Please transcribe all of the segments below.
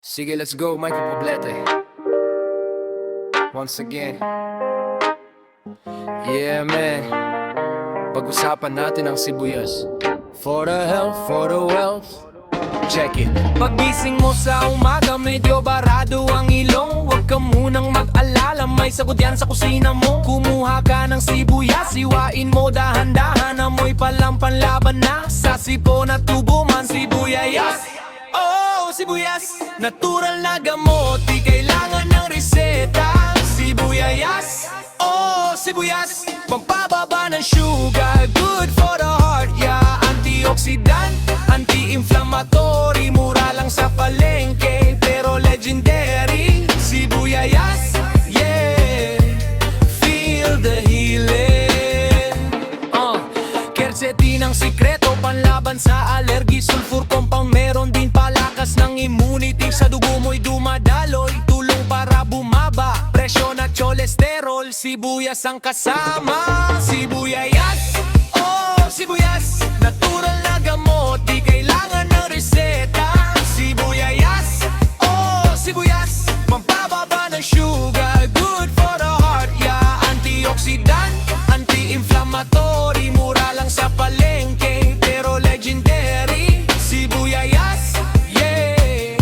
Sige, let's go, Michael Poblete. Once again. Yeah, man. Pag-usapan natin ang sibuyas. For the health, for the wealth. Check it. Pagising mo sa umaga, medyo barado ang ilong. Huwag ka munang mag-alala, may sagot yan sa kusina mo. Kumuha ka ng sibuyas, iwain mo dahan-dahan. Amoy palang panlaban na, sa sipon at tubo man sibuyas. Oh, sibuyas, natural na gamot, di kailangan ng reseta. Sibuyas, oh, sibuyas, pampababa ng sugar, good for the heart, yeah. Antioxidant, anti-inflammatory, mura lang sa palengke, pero legendary. Sibuyas, yeah, feel the healing. Quercetin ang sikreto, panlaban sa allergy, sulfur compound, meron din palakas ng immunity. Sa dugo mo'y dumadaloy, tulong para bumaba presyon at cholesterol. Sibuyas ang kasama. Sibuyas, oh, sibuyas, natural na gamot, di kailangan ng reseta. Sibuyas, oh, sibuyas, pampababa ng sugar, good for the heart, yeah. Antioxidant, anti-inflammatory, mura lang sa palengke, pero legendary. Sibuyas, yeah,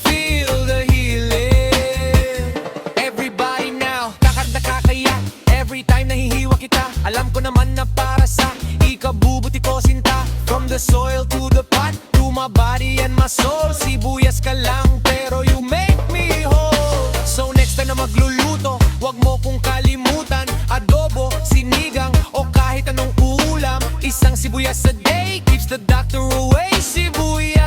feel the healing. Everybody now, kakardaka kaya, every time nahihiwa kita. Alam ko naman na para sa ikabubuti ko sinta. From the soil to the pot, to my body and my soul. Sibuyas ka lang pero you make me whole. So next time na magluluto, wag mo kong kalimutan. Adobo, sinigang o kahit anong ulam, isang sibuyas a day keeps the doctor away. Sibuyas,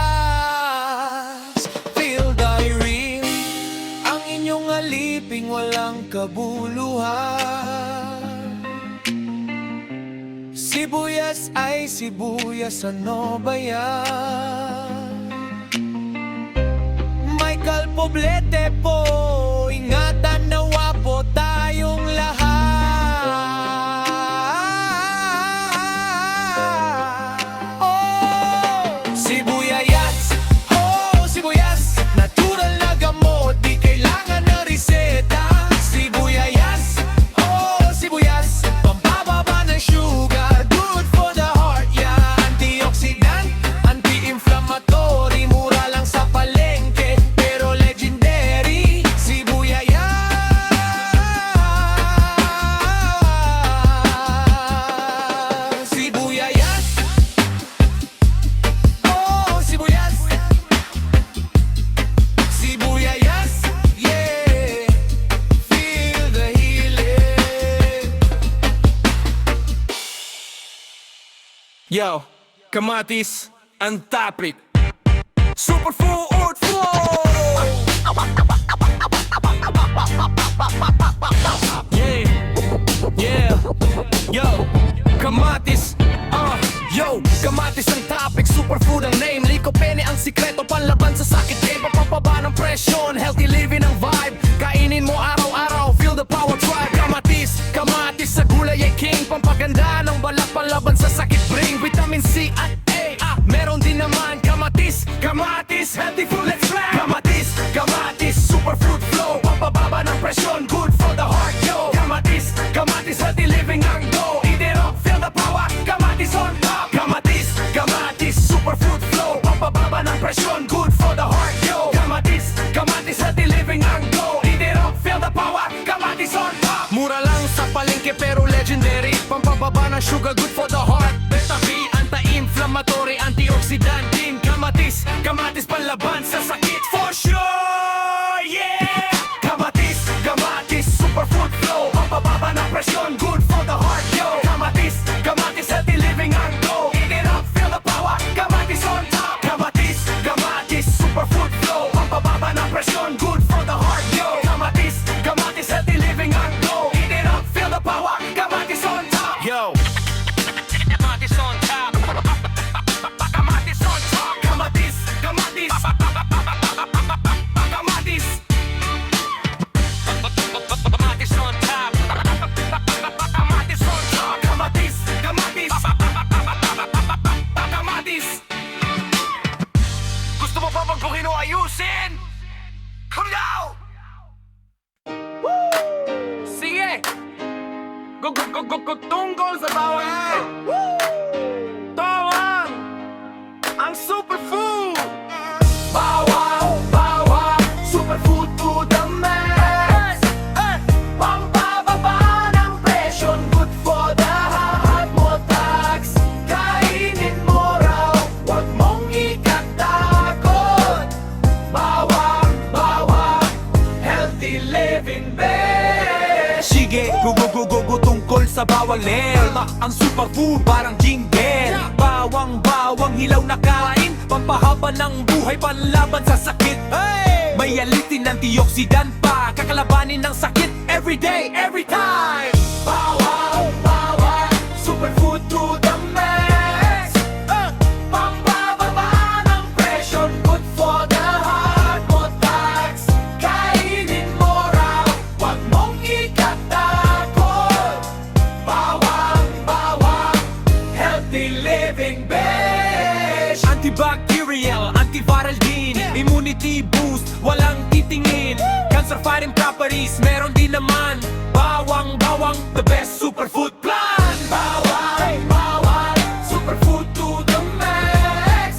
feel the real. Ang inyong aliping walang kabuluhan. Sibuyas ay sibuyas, ano ba yan? Michael Poblete po, ingatan nawa po tayong lahat. Oh, sibuyas, oh, sibuyas, natural na gamot, di kailangan na reseta. Sibuyas, oh, sibuyas, pampababa ng sugar, good for the heart, yeah. Antioxidant, anti-inflammatory, mura lang sa palengke, pero legendary. Sibuyas, sibuyas, oh, sibuyas, sibuyas, yeah, feel the healing. Yo, kamatis, ang topic. Superfood flow. Yeah, yeah, yo, kamatis, yo, kamatis ang topic, superfood ang name. Lycopene ang sikreto, panlaban sa sakit, papababa ng presyon, healthy living ang vibe. Kainin mo araw-araw, feel the power tribe. Kamatis, kamatis sa gulay ay king, pampaganda ng balat, panlaban sa sakit, bring vitamin C at A. Meron din naman kamatis, kamatis, healthy food, let's try. Kamatis, kamatis, superfood flow, pampababa ng presyon, good for the heart, yo. Kamatis, kamatis, healthy living ang go. Eat it up, feel the power, kamatis on top. Kamatis, kamatis, superfood flow, pampababa ng presyon, good for the heart, yo. Kamatis, kamatis, healthy living ang go. Eat it up, feel the power, kamatis on top. Mura lang sa palengke pero legendary, pampababa ng sugar, good for the heart. Beta-B, anti-inflammatory, antioxidant din. Kamatis, kamatis, panlaban sa sakit for sure, yeah. Kamatis, kamatis, superfood flow, pampababa ng presyon, good for the heart, yo. Kamatis, kamatis, healthy living ang go. Eat it up, feel the power, kamatis on top. Kamatis, kamatis, superfood flow, pampababa ng presyon, good for the heart, yo. Kamatis, kamatis, healthy living ang go. Eat it up, feel the power, kamatis on top, yo. Kamatis on top, kamatis on top, kamatis, kamatis, bawang! Bawang! Ang superfood! Bawang, bawang, superfood to the max. Pampababa ng presyon, good for the heart mo tax. Kainin mo raw, wag mong ikatakot. Bawang, bawang, healthy living best. Sige, gugugugugu tungkol sa bawang lema. Ang superfood parang jingle. Bawang hilaw na kain, pampahaba ng buhay, panlaban sa sakit. May alitin ng antioxidant pa, kakalabanin ng sakit. Every day, every time. Bawang, bawang, superfood to the max. Pampababa ng presyon, good for the heart mo tax. Kainin mo raw, wag mong ikatakot. Bawang, bawang, healthy living best. Antibacterial, antiviral din, immunity boost, walang titingin. Cancer fighting properties, meron din naman. Bawang, the best superfood plan. Bawang, bawang, superfood to the max.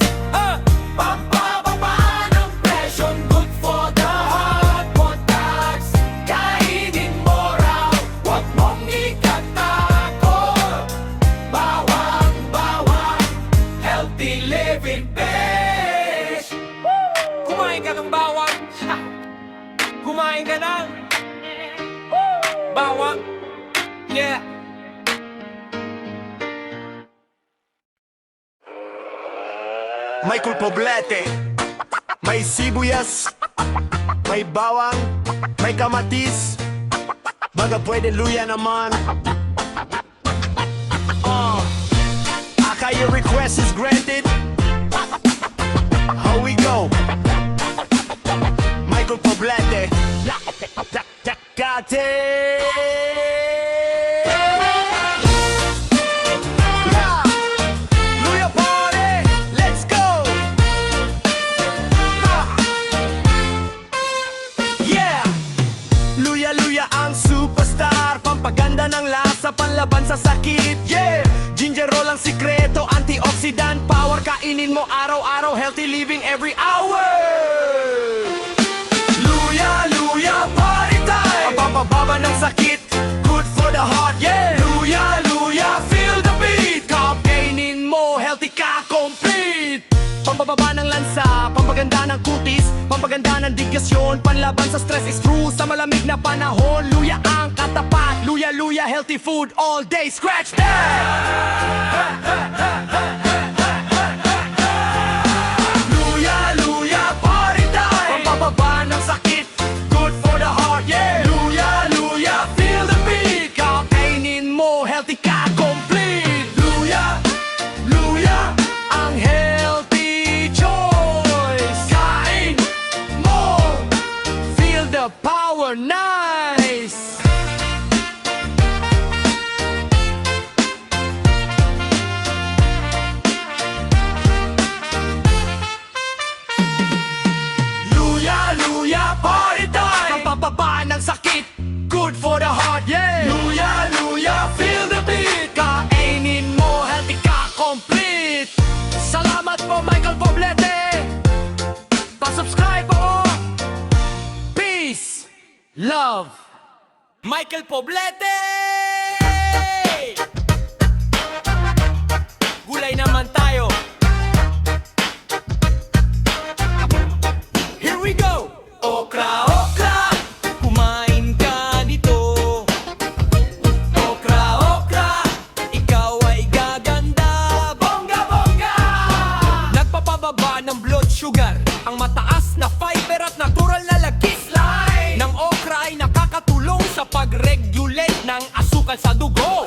Pampababa ng presyon, good for the heart mo tax. Kainin mo raw, wag mong ikatakot. Bawang, bawang, healthy living best. Kumain ka ng bawang. Kumain ka ng bawang. Yeah. Michael Poblete, may sibuyas, may bawang, may kamatis, baga pwede luya naman. Aka, your request is granted. How we go? Michael Poblete, Takate. Luya party, let's go! Yeah! Luya ang superstar, pampaganda ng lasa, panlaban sa sakit. Yeah! Ginger roll ang sikreto, antioxidant power, kainin mo araw-araw, healthy living every hour. Luya, party time! Pampababa ng sakit, good for the heart, yeah! Luya, feel the beat! Kainin mo, healthy ka, complete! Pampababa ng lansa, pampaganda ng kutis, pampaganda ng digesyon, panlaban sa stress is true sa malamig na panahon. Luya ang katapat, luya, healthy food all day, scratch that! Luya, party time! Pampababa ng sakit, good for the heart, yeah! Luya, feel the beat! Kakainin mo, healthy ka, complete! Luya, ang healthy choice! Kain mo, feel the power, nice! Luya, party time! Pampababa ng sakit, good for the heart, yeah! Luya, feel the beat! Kainin mo, healthy ka, complete! Salamat po, Michael Poblete! Pa-subscribe po! Peace! Love! Michael Poblete! Gulay naman tayo. Here we go! Okra, kumain ka nito. Okra, ikaw ay gaganda. Bongga! Nagpapababa ng blood sugar, ang mataas na fiber at natural na lagkisay ng okra ay nakakatulong sa pag-regulate ng asukal sa dugo.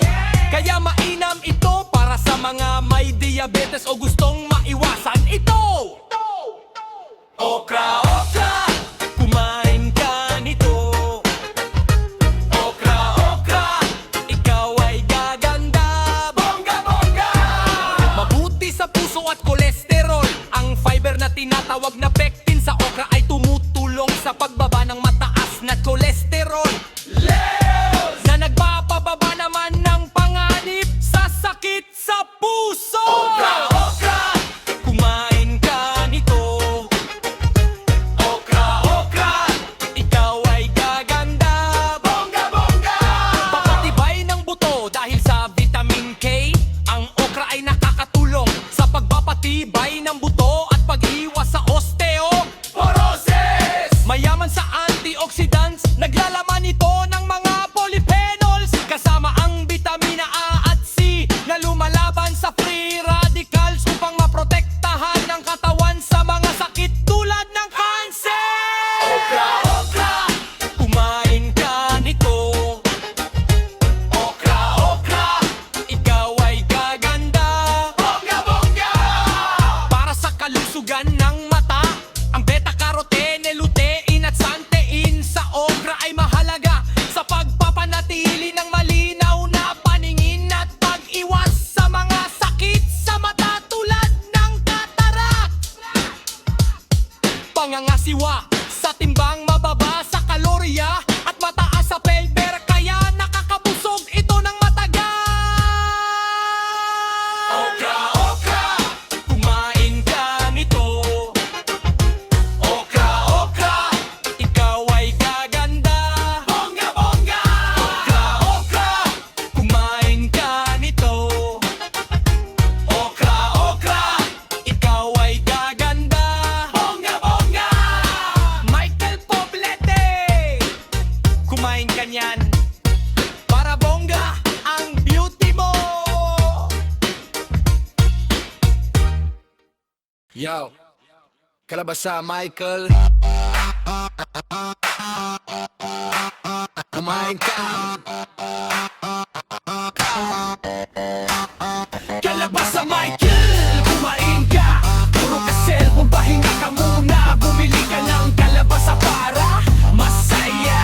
Kaya mainam ito para sa mga may diabetes o gustong maiwasan ito. Okra, kumain ka nito. Okra, ikaw ay gaganda. Bongga! Mabuti sa puso at kolesterol. Ang fiber na tinatawag na pectin sa okra ay tumutulong sa pagbaba ng mataas na kolesterol na nagpapababa naman antioxidants. Naglalaman ito ng mga polyphenols, kasama ang vitamina A at C na lumalaban sa free radicals upang maprotektahan ang katawan sa mga sakit tulad ng cancer. Okra, okra, kumain ka nito. Okra, okra, ikaw ay gaganda. Bongga, bongga! Para sa kalusugan ng mata, ang beta-carotene, lutein at santein sa okra ay mahalaga sa pagpapanatili ng malinaw na paningin at pag-iwas sa mga sakit sa mata tulad ng katarak. Pangangasiwa sa timbang, mababa sa kalorya at mataas sa fiber, kaya nakakabusog ito ng matagal. Okra, okra, kumain ka nito. Okra, okra, ikaw ay gaganda. Bongga, bongga! Okra, okra, kumain ka nito. Okra, okra, ikaw ay gaganda. Bongga, bongga! Michael Poblete, kumain ka niyan para bongga ang beauty mo. Yo, Kalabasa Michael. Kumain ka. Kalabasa Michael, kumain ka. Puro ka cellphone, pahinga ka muna. Bumili ka ng kalabasa para masaya.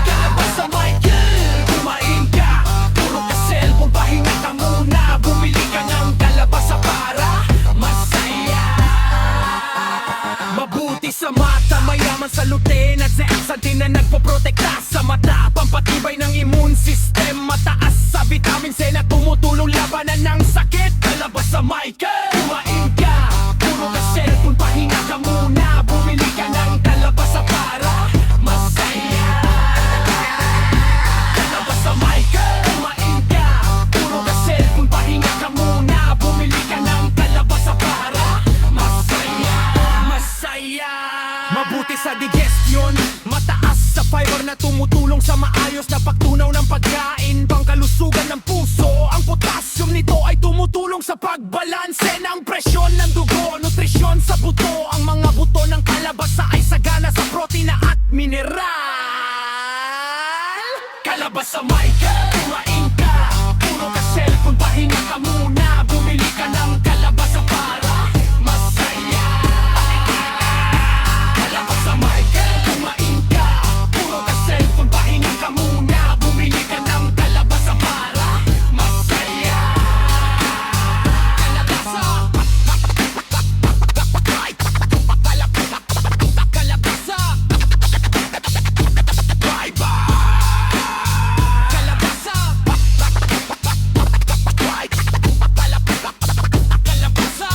Kalabasa Michael, kumain ka. Puro ka cellphone, pahinga ka muna. Bumili ka ng kalabasa para masaya. Mabuti sa mata, mayaman sa lutein at zeaxanthin na nagpoprotekta sa mata. Pampatibay ng immune system, mataas sa vitamin C na tumutulong labanan ng sakit. Kalabasa Michael, kumain ka. Puro ka cellphone, pahinga ka muna. Bumili ka ng kalabasa para masaya. Kalabasa Michael, kumain ka. Puro ka cellphone, pahinga ka muna. Bumili ka ng kalabasa para masaya. Masaya. Mabuti sa digestion, mataas sa fiber na tumutulong sa maayos na pagtunaw ng pagkain. Pangkalusugan ng puso, ang potassium nito ay tumutulong sa pagbalanse ng presyon ng dugo. Nutrisyon sa buto, ang mga buto ng kalabasa ay sagana sa protina at mineral. Kalabasa Michael, kumain ka. Puro ka cellphone, pahinga ka muna. Bumili ka ng kalabasa para masaya. Kalabasa Michael, kumain ka. Puro ka cellphone, pahinga ka muna. Bumili ka ng kalabasa para masaya. Kalabasa, kalabasa, bye bye. Kalabasa, kalabasa,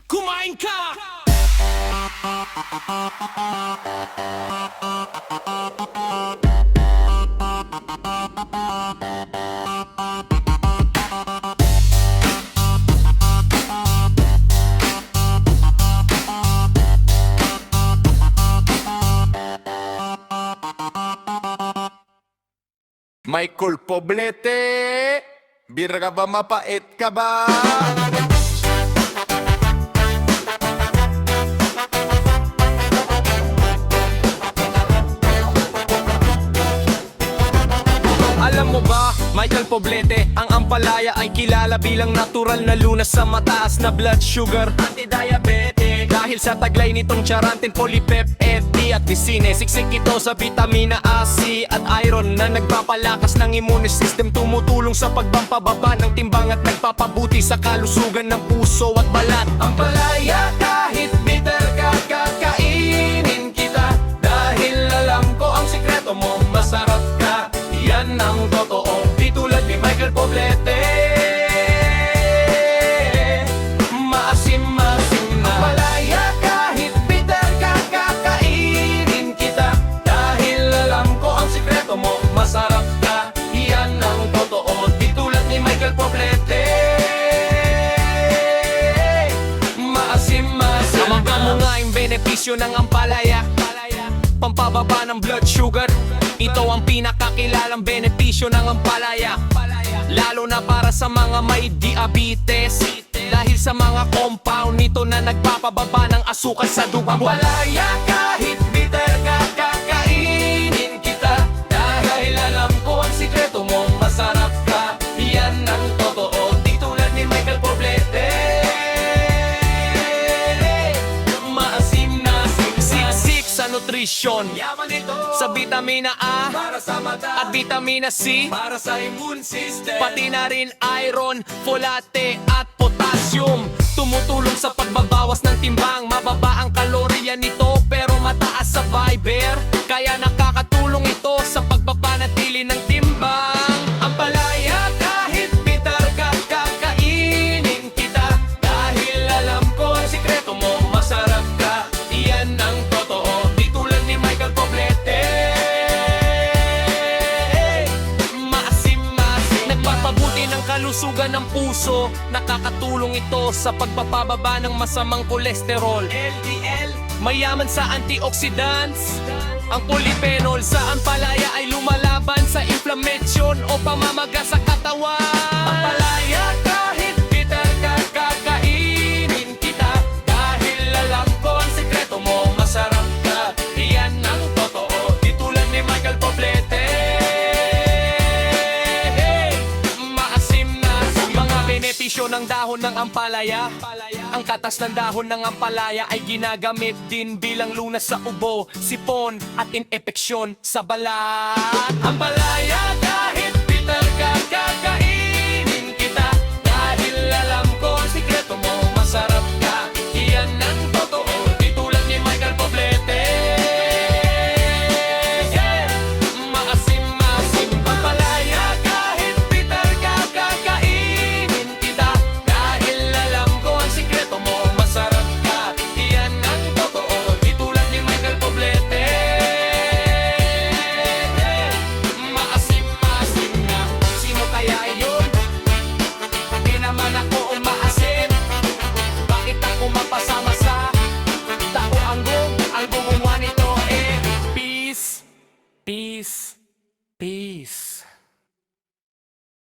kumain ka. Michael Poblete, bira ka ba, mapait ka ba? Alam mo ba, Michael Poblete, ang ampalaya ay kilala bilang natural na lunas sa mataas na blood sugar, anti-diabetic. Dahil sa taglay nitong charantin, polypep, FD at lysine. Siksik ito sa vitamina A, C at iron na nagpapalakas ng immune system. Tumutulong sa pagpampababa ng timbang at nagpapabuti sa kalusugan ng puso at balat. Ampalaya, kahit bitter ka, kakainin kita. Dahil alam ko ang sikreto mo, masarap ka. Yan ang totoo, di tulad ni Michael Poblete. Maasim-masim na malaya, kahit bitter ka, kakainin kita. Dahil alam ko ang sikreto mo, masarap ka. Yan ang totoo, di tulad ni Michael Poblete. benepisyo ng ampalaya. Pampababa ng blood sugar. Ito ang pinakakilalang benepisyo ng ampalaya, lalo na para sa mga may diabetes, dahil sa mga compound nito na nagpapababa ng asukal sa dugo. Ampalaya, kahit bitter ka, kakainin kita. Dahil alam ko ang sikreto mo, masarap ka. Yan ang totoo, di tulad ni Michael Poblete. Maasim na Siksik sa nutrisyon, yaman ito sa vitamina A para sa mata at vitamina C, para sa immune system. pati na rin iron, folate at potassium. Tumutulong sa pagbabawas ng timbang. Mababa ang kalorya nito pero mataas sa fiber, kaya nakakatulong ito sa pagpapanatili ng timbang. Ampalaya, kahit bitter ka, kakainin kita. Dahil alam ko ang sikreto mo, masarap ka. Yan ang totoo, di tulad ni Michael Poblete. Maasim, nagpapabuti ng kalusugan ng puso. Nakakatulong ito sa pagpapababa ng masamang kolesterol. LDL, Mayaman sa antioxidants. Ang polyphenol sa ampalaya ay lumalaban sa inflammation o pamamaga sa katawan. ampalaya, kahit bitter ka, kakainin kita. Dahil alam ko ang sikreto mo, masarap ka. Yan ang totoo, di tulad ni Michael Poblete. Maasim na mga benepisyo ng dahon ng ampalaya. Ang katas ng dahon ng ampalaya ay ginagamit din bilang lunas sa ubo, sipon at infeksyon sa balat. Ampalaya, kahit